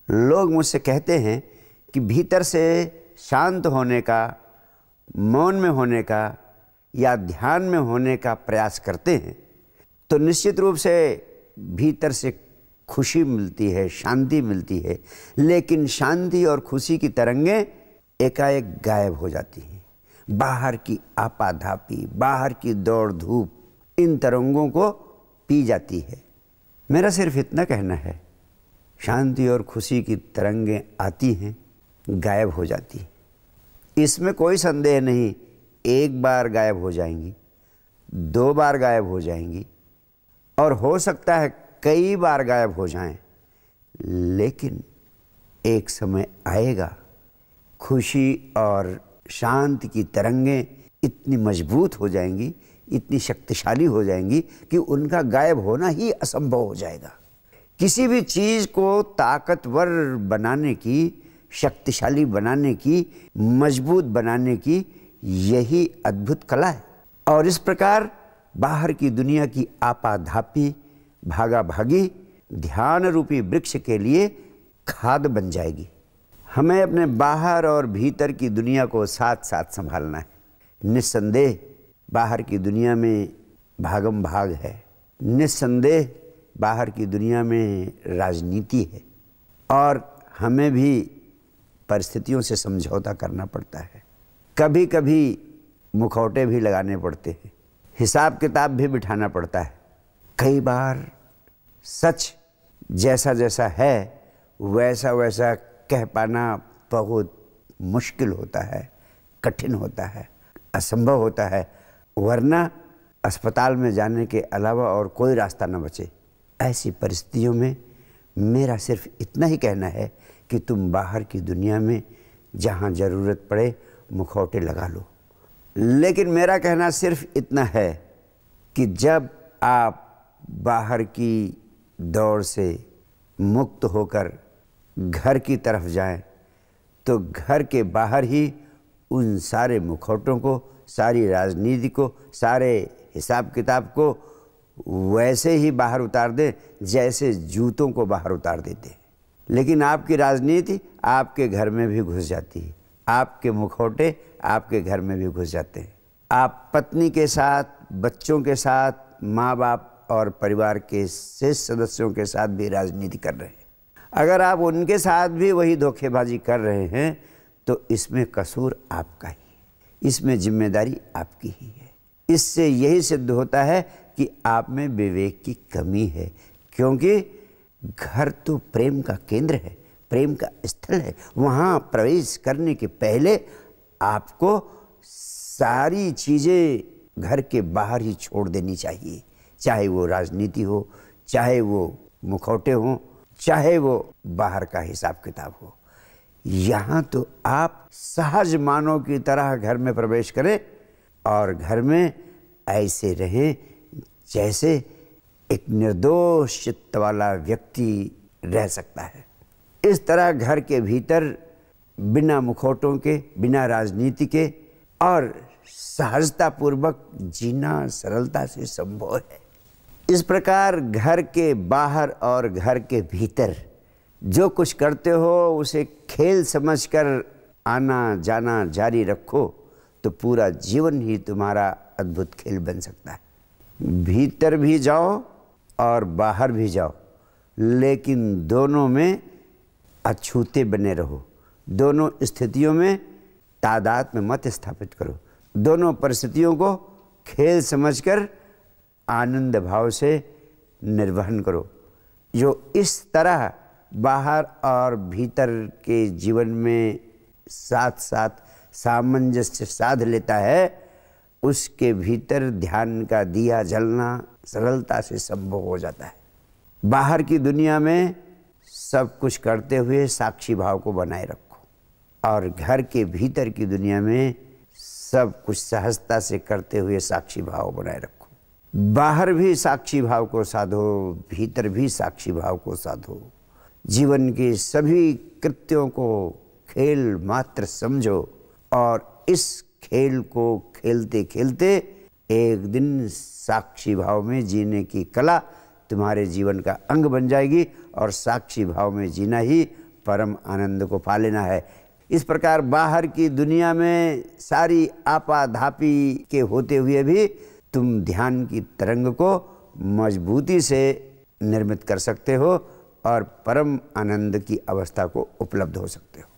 लोग मुझसे कहते हैं कि भीतर से शांत होने का, मौन में होने का या ध्यान में होने का प्रयास करते हैं तो निश्चित रूप से भीतर से खुशी मिलती है, शांति मिलती है। लेकिन शांति और खुशी की तरंगें एकाएक गायब हो जाती हैं। बाहर की आपाधापी, बाहर की दौड़ धूप इन तरंगों को पी जाती है। मेरा सिर्फ इतना कहना है, शांति और खुशी की तरंगें आती हैं, गायब हो जाती हैं। इसमें कोई संदेह नहीं, एक बार गायब हो जाएंगी, 2 बार गायब हो जाएंगी और हो सकता है कई बार गायब हो जाएं। लेकिन एक समय आएगा, खुशी और शांति की तरंगें इतनी मजबूत हो जाएंगी, इतनी शक्तिशाली हो जाएंगी कि उनका गायब होना ही असंभव हो जाएगा। किसी भी चीज़ को ताकतवर बनाने की, शक्तिशाली बनाने की, मजबूत बनाने की यही अद्भुत कला है। और इस प्रकार बाहर की दुनिया की आपाधापी, भागा भागी ध्यान रूपी वृक्ष के लिए खाद बन जाएगी। हमें अपने बाहर और भीतर की दुनिया को साथ साथ संभालना है। निस्संदेह बाहर की दुनिया में भागम भाग है, निस्संदेह बाहर की दुनिया में राजनीति है और हमें भी परिस्थितियों से समझौता करना पड़ता है। कभी कभी मुखौटे भी लगाने पड़ते हैं, हिसाब किताब भी बिठाना पड़ता है। कई बार सच जैसा जैसा है वैसा वैसा कह पाना बहुत मुश्किल होता है, कठिन होता है, असंभव होता है, वरना अस्पताल में जाने के अलावा और कोई रास्ता न बचे। ऐसी परिस्थितियों में मेरा सिर्फ इतना ही कहना है कि तुम बाहर की दुनिया में जहाँ ज़रूरत पड़े मुखौटे लगा लो। लेकिन मेरा कहना सिर्फ इतना है कि जब आप बाहर की दौड़ से मुक्त होकर घर की तरफ जाएं तो घर के बाहर ही उन सारे मुखौटों को, सारी राजनीति को, सारे हिसाब किताब को वैसे ही बाहर उतार दें जैसे जूतों को बाहर उतार देते हैं। लेकिन आपकी राजनीति आपके घर में भी घुस जाती है, आपके मुखौटे आपके घर में भी घुस जाते हैं। आप पत्नी के साथ, बच्चों के साथ, माँ बाप और परिवार के शेष सदस्यों के साथ भी राजनीति कर रहे हैं। अगर आप उनके साथ भी वही धोखेबाजी कर रहे हैं तो इसमें कसूर आपका ही है, इसमें जिम्मेदारी आपकी ही है। इससे यही सिद्ध होता है कि आप में विवेक की कमी है, क्योंकि घर तो प्रेम का केंद्र है, प्रेम का स्थल है। वहाँ प्रवेश करने के पहले आपको सारी चीज़ें घर के बाहर ही छोड़ देनी चाहिए, चाहे वो राजनीति हो, चाहे वो मुखौटे हों, चाहे वो बाहर का हिसाब किताब हो। यहाँ तो आप सहज मानव की तरह घर में प्रवेश करें और घर में ऐसे रहें जैसे एक निर्दोष चित्त वाला व्यक्ति रह सकता है। इस तरह घर के भीतर बिना मुखौटों के, बिना राजनीति के और सहजतापूर्वक जीना सरलता से संभव है। इस प्रकार घर के बाहर और घर के भीतर जो कुछ करते हो उसे खेल समझकर आना जाना जारी रखो तो पूरा जीवन ही तुम्हारा अद्भुत खेल बन सकता है। भीतर भी जाओ और बाहर भी जाओ, लेकिन दोनों में अछूते बने रहो। दोनों स्थितियों में तादाद में मत स्थापित करो। दोनों परिस्थितियों को खेल समझकर आनंद भाव से निर्वहन करो। जो इस तरह बाहर और भीतर के जीवन में साथ साथ सामंजस्य साध लेता है, उसके भीतर ध्यान का दिया जलना सरलता से संभव हो जाता है। बाहर की दुनिया में सब कुछ करते हुए साक्षी भाव को बनाए रखो और घर के भीतर की दुनिया में सब कुछ सहजता से करते हुए साक्षी भाव बनाए रखो। बाहर भी साक्षी भाव को साधो, भीतर भी साक्षी भाव को साधो। जीवन के सभी कृत्यों को खेल मात्र समझो और इस खेल को खेलते खेलते एक दिन साक्षी भाव में जीने की कला तुम्हारे जीवन का अंग बन जाएगी और साक्षी भाव में जीना ही परम आनंद को पा लेना है। इस प्रकार बाहर की दुनिया में सारी आपाधापी के होते हुए भी तुम ध्यान की तरंग को मजबूती से निर्मित कर सकते हो और परम आनंद की अवस्था को उपलब्ध हो सकते हो।